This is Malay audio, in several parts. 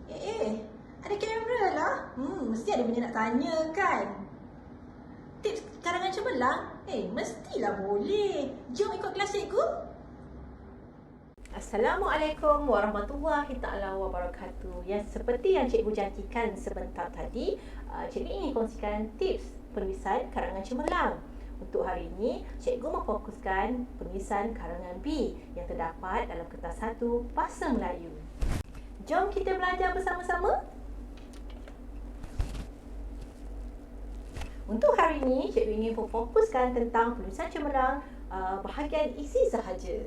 Ada kamera lah. Mesti ada benda nak tanya kan? Tips karangan cemerlang? Mestilah boleh. Jom ikut kelas cikgu. Assalamualaikum warahmatullahi taala wabarakatuh. Seperti yang cikgu janjikan sebentar tadi, cikgu ingin kongsikan tips penulisan karangan cemerlang. Untuk hari ini, cikgu memfokuskan penulisan karangan B yang terdapat dalam kertas 1 Bahasa Melayu. Jom kita belajar bersama-sama. Untuk hari ini, cikgu ingin memfokuskan tentang penulisan cemerlang bahagian isi sahaja.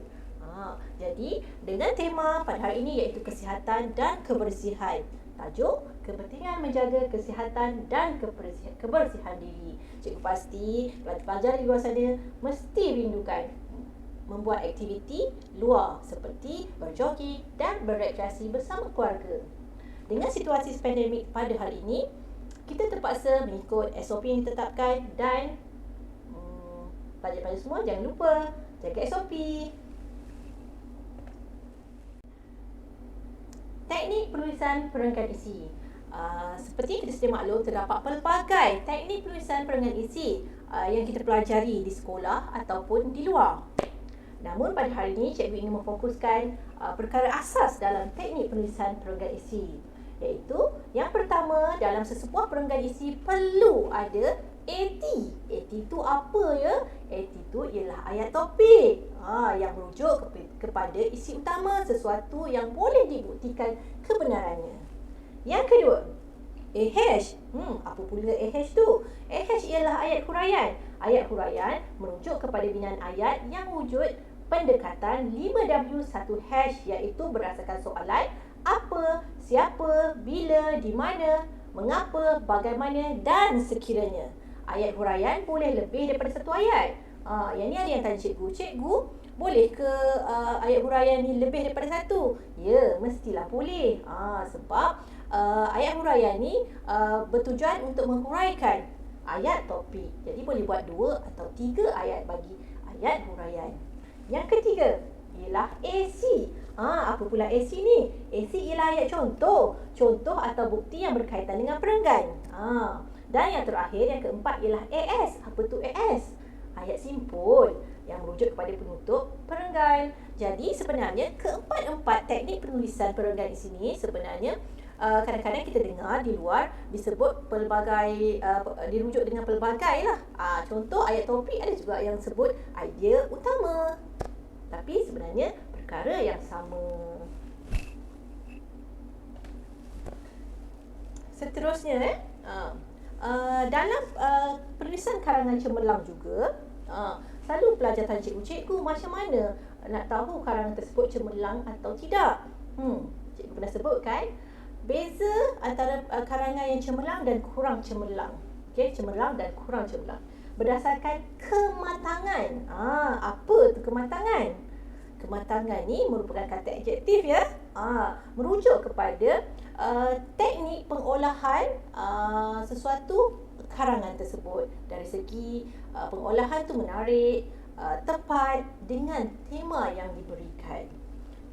Jadi, dengan tema pada hari ini iaitu kesihatan dan kebersihan. Tajuk, kepentingan menjaga kesihatan dan kebersihan diri. Cikgu pasti pelajar-pelajar di luar sana mesti rindukan membuat aktiviti luar seperti berjogging dan berekreasi bersama keluarga. Dengan situasi pandemik pada hari ini, kita terpaksa mengikut SOP yang ditetapkan dan pelajar-pelajar semua jangan lupa jaga SOP. Teknik penulisan perenggan isi. Seperti yang kita sedia maklum, terdapat pelbagai teknik penulisan perenggan isi yang kita pelajari di sekolah ataupun di luar. Namun pada hari ini, cikgu ingin memfokuskan perkara asas dalam teknik penulisan perenggan isi. Iaitu, yang pertama, dalam sesebuah perenggan isi perlu ada AT. AT itu apa ya? AT itu ialah ayat topik yang merujuk kepada isi utama sesuatu yang boleh dibuktikan kebenarannya. Yang kedua, AH. Apa pula AH tu? AH ialah ayat huraian. Ayat huraian merujuk kepada binaan ayat yang wujud pendekatan 5W1#, iaitu berdasarkan soalan apa, siapa, bila, di mana, mengapa, bagaimana dan sekiranya. Ayat huraian boleh lebih daripada satu ayat. Yang ni ada yang tanya cikgu, cikgu boleh ke ayat huraian ni lebih daripada satu? Ya, mestilah boleh. Sebab ayat huraian ni bertujuan untuk menghuraikan ayat topik. Jadi boleh buat 2 atau 3 ayat bagi ayat huraian. Yang ketiga ialah AC. Apa pula AC ni? AC ialah ayat contoh. Contoh atau bukti yang berkaitan dengan perenggan. Dan yang terakhir, yang keempat ialah AS. Apa tu AS? Ayat simpul yang merujuk kepada penutup perenggan. Jadi sebenarnya keempat-empat teknik penulisan perenggan di sini sebenarnya kadang-kadang kita dengar di luar disebut pelbagai, dirujuk dengan pelbagai lah. Contoh ayat topik ada juga yang sebut idea utama. Tapi sebenarnya perkara yang sama. Seterusnya dalam penulisan karangan cemerlang juga, selalu pelajar tanya cikgu, macam mana nak tahu karangan tersebut cemerlang atau tidak? Cikgu pernah sebutkan beza antara karangan yang cemerlang dan kurang cemerlang. Cemerlang dan kurang cemerlang berdasarkan kematangan. Apa tu kematangan? Kematangan ni merupakan kata adjektif ya. Merujuk kepada teknik pengolahan sesuatu karangan tersebut. Dari segi pengolahan tu menarik, tepat dengan tema yang diberikan.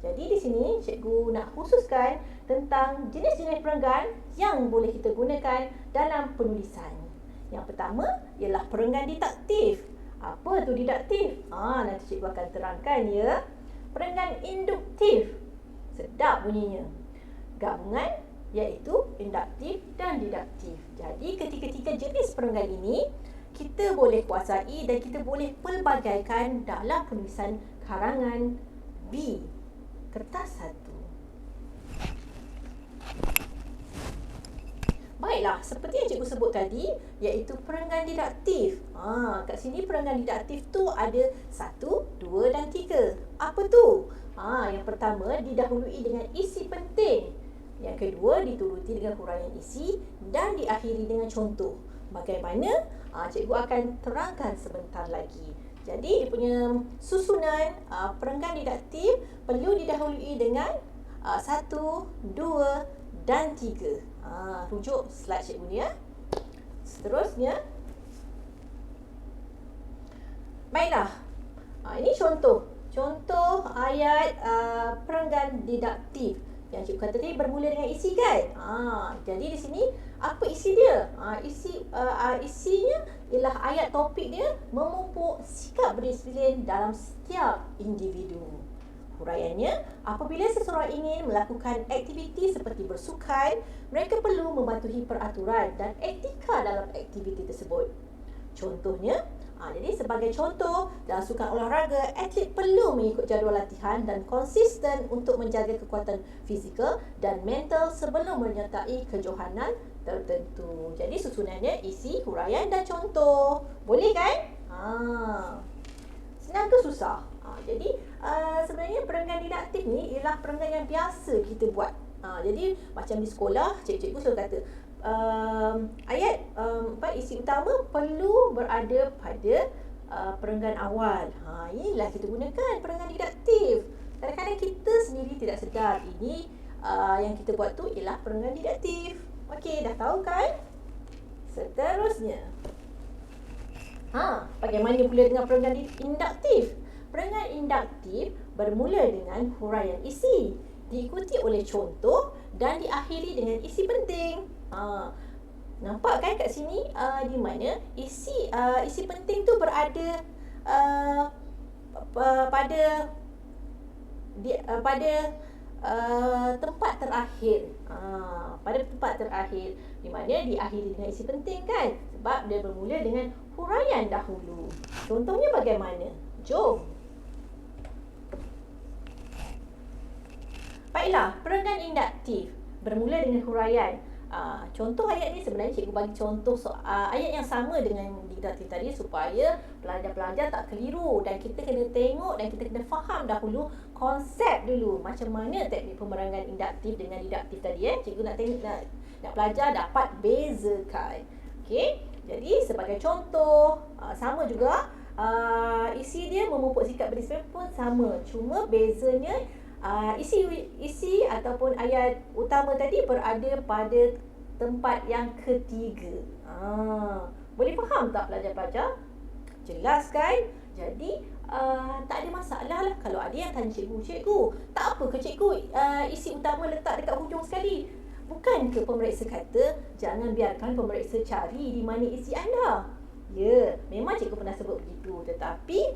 Jadi di sini cikgu nak khususkan tentang jenis-jenis perenggan yang boleh kita gunakan dalam penulisan. Yang pertama ialah perenggan didaktif. Apa tu didaktif? Nanti cikgu akan terangkan ya. Perenggan induktif. Sedap bunyinya. Gabungan iaitu induktif dan didaktif. Jadi ketiga-tiga jenis perenggan ini kita boleh kuasai dan kita boleh pelbagaikan dalam penulisan karangan B, kertas 1. Baiklah, seperti yang cikgu sebut tadi, iaitu perenggan didaktif. Kat sini perenggan didaktif tu ada 1, 2 dan 3. Apa tu? Yang pertama didahului dengan isi penting. Yang kedua dituruti dengan huraian isi dan diakhiri dengan contoh. Bagaimana? Cikgu akan terangkan sebentar lagi. Jadi dia punya susunan perenggan didaktif perlu didahului dengan 1, 2 dan 3. Rujuk slide cikgu ni ya. Seterusnya, baiklah, ini contoh ayat perenggan didaktif yang cikgu kata tadi bermula dengan isi kan. Jadi di sini apa isi dia? Isinya ialah ayat topik dia memupuk sikap berdisiplin dalam setiap individu. Huraiannya, apabila seseorang ingin melakukan aktiviti seperti bersukan, mereka perlu mematuhi peraturan dan etika dalam aktiviti tersebut. Contohnya, jadi sebagai contoh, dalam sukan olahraga, atlet perlu mengikut jadual latihan dan konsisten untuk menjaga kekuatan fizikal dan mental sebelum menyertai kejohanan tertentu. Jadi susunannya isi, huraian dan contoh. Boleh kan? Senang ke susah? Jadi sebenarnya perenggan didaktif ni ialah perenggan yang biasa kita buat. Jadi macam di sekolah, cikgu selalu kata isi utama perlu berada pada perenggan awal. Inilah kita gunakan perenggan didaktif. Kadang-kadang kita sendiri tidak sedar ini yang kita buat tu ialah perenggan didaktif. Okey, dah tahu kan? Seterusnya, bagaimana pula dengan perenggan induktif? Perenggan induktif bermula dengan huraian isi, diikuti oleh contoh dan diakhiri dengan isi penting. Nampak kan kat sini di mana isi penting tu berada pada tempat terakhir. Pada tempat terakhir di mana diakhiri dengan isi penting kan, sebab dia bermula dengan huraian dahulu. Contohnya bagaimana? Jom. Baiklah, perenggan induktif bermula dengan huraian. Contoh ayat ni sebenarnya cikgu bagi contoh ayat yang sama dengan didaktif tadi supaya pelajar-pelajar tak keliru, dan kita kena tengok dan kita kena faham dahulu konsep dulu macam mana teknik pemerangan induktif dengan didaktif tadi. Cikgu nak tengok nak pelajar dapat bezakan. Okey, jadi sebagai contoh sama juga isi dia memupuk sikap berdisiplin pun sama, cuma bezanya isi ataupun ayat utama tadi berada pada tempat yang ketiga. Boleh faham tak pelajar-pelajar? Jelas kan? Jadi tak ada masalah lah kalau ada yang tanya cikgu, tak apa ke cikgu isi utama letak dekat hujung sekali? Bukan ke pemeriksa kata jangan biarkan pemeriksa cari di mana isi anda? Ya, memang cikgu pernah sebut begitu, tetapi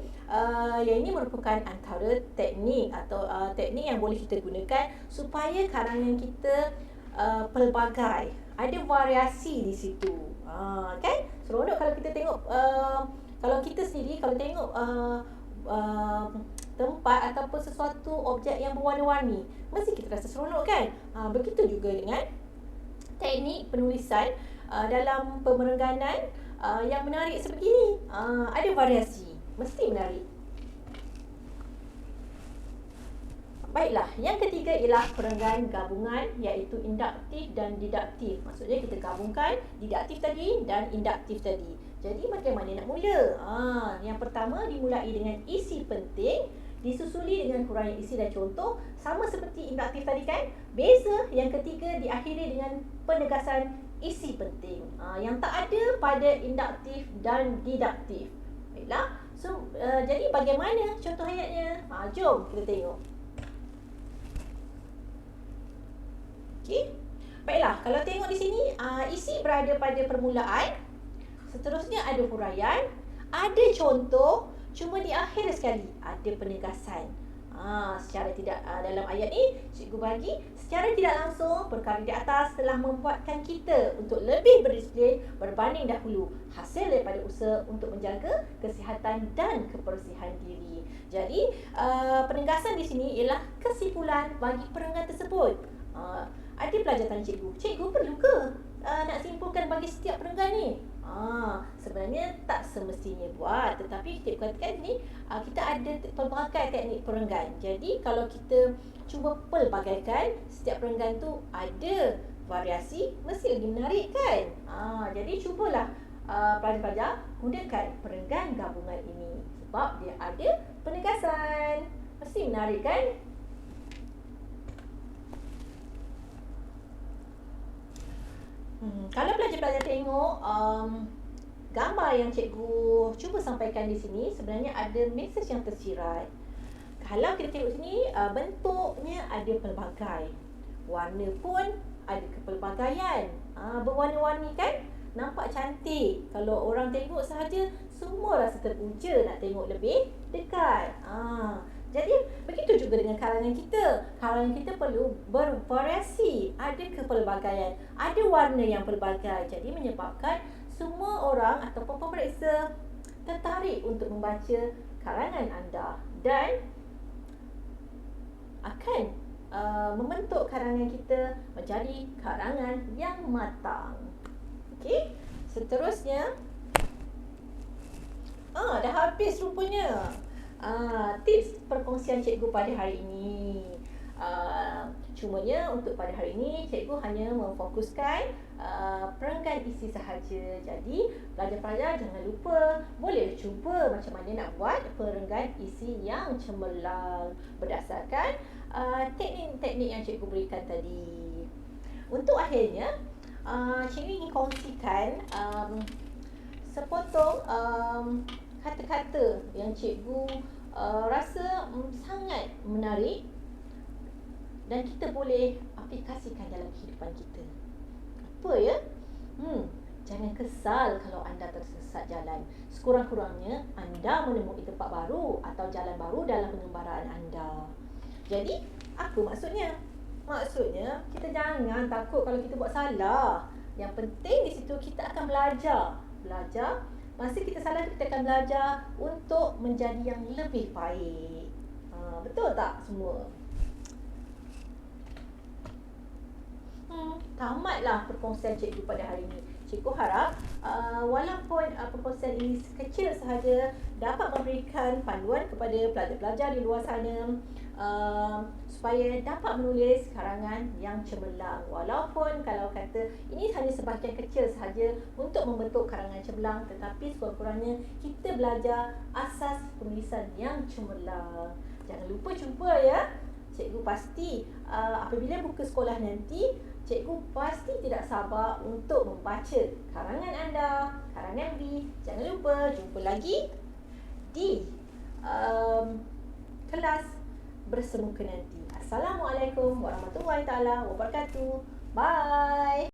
yang ini merupakan antara teknik atau teknik yang boleh kita gunakan supaya karangan kita pelbagai, ada variasi di situ. Kan? Seronok kalau kita tengok kalau kita sendiri kalau tengok tempat ataupun sesuatu objek yang berwarna-warni, mesti kita rasa seronok kan? Begitu juga dengan teknik penulisan dalam pemerengganan yang menarik sebegini. Ada variasi, mesti menarik. Baiklah, yang ketiga ialah perenggan gabungan, iaitu induktif dan didaktif. Maksudnya kita gabungkan didaktif tadi dan induktif tadi. Jadi bagaimana nak mula? Yang pertama dimulai dengan isi penting, disusuli dengan huraian isi dan contoh, sama seperti induktif tadi kan? Beza yang ketiga diakhiri dengan penegasan isi penting, yang tak ada pada induktif dan didaktif. Baiklah, so jadi bagaimana contoh ayatnya? Jom kita tengok. Okey. Baiklah, kalau tengok di sini isi berada pada permulaan, seterusnya ada huraian, ada contoh, cuma di akhir sekali ada penegasan. Secara tidak dalam ayat ni cikgu bagi secara tidak langsung perkara di atas telah membuatkan kita untuk lebih berdisiplin berbanding dahulu, hasil daripada usaha untuk menjaga kesihatan dan kebersihan diri. Jadi penegasan di sini ialah kesimpulan bagi perenggan tersebut. Ada pelajar tanya cikgu perlu ke nak simpulkan bagi setiap perenggan ni? Sebenarnya tak semestinya buat, tetapi cikgu katakan ni kita ada pelbagai teknik perenggan. Jadi kalau kita cuba pelbagaikan, setiap perenggan tu ada variasi, mesti lagi menarik kan? Jadi cubalah pelajar-pelajar gunakan perenggan gabungan ini sebab dia ada penegasan. Mesti menarik kan? Kalau pelajar-pelajar tengok gambar yang cikgu cuba sampaikan di sini, sebenarnya ada mesej yang tersirat. Kalau kita tengok sini, bentuknya ada pelbagai. Warna pun ada kepelbagaian. Berwarna-warni kan? Nampak cantik. Kalau orang tengok sahaja, semua rasa terpunca nak tengok lebih dekat. Jadi begitu juga dengan karangan kita. Karangan kita perlu bervariasi. Ada kepelbagaian, ada warna yang pelbagai. Jadi menyebabkan semua orang ataupun pemeriksa tertarik untuk membaca karangan anda dan akan membentuk karangan kita menjadi karangan yang matang. Okey, seterusnya dah habis rupanya. Tips perkongsian cikgu pada hari ini. Cumanya untuk pada hari ini cikgu hanya memfokuskan perenggan isi sahaja. Jadi pelajar-pelajar jangan lupa boleh cuba macam mana nak buat perenggan isi yang cemerlang berdasarkan teknik-teknik yang cikgu berikan tadi. Untuk akhirnya cikgu ingin kongsikan sepotong kata-kata yang cikgu rasa sangat menarik dan kita boleh aplikasikan dalam kehidupan kita. Apa ya? Jangan kesal kalau anda tersesat jalan. Sekurang-kurangnya anda menemui tempat baru atau jalan baru dalam pengembaraan anda. Jadi, apa maksudnya? Maksudnya, kita jangan takut kalau kita buat salah. Yang penting di situ kita akan belajar. Masa kita salah, kita akan belajar untuk menjadi yang lebih baik. Betul tak semua? Tamatlah perkongsian cikgu pada hari ini. Cikgu harap walaupun perkongsian ini kecil sahaja dapat memberikan panduan kepada pelajar-pelajar di luar sana supaya dapat menulis karangan yang cemerlang. Walaupun kalau kata ini hanya sebahagian kecil sahaja untuk membentuk karangan cemerlang, tetapi sekurang-kurangnya kita belajar asas penulisan yang cemerlang. Jangan lupa cuba ya. Cikgu pasti apabila buka sekolah nanti, cikgu pasti tidak sabar untuk membaca karangan anda, karangan B. Jangan lupa jumpa lagi di kelas bersemuka nanti. Assalamualaikum warahmatullahi taala wabarakatuh. Bye.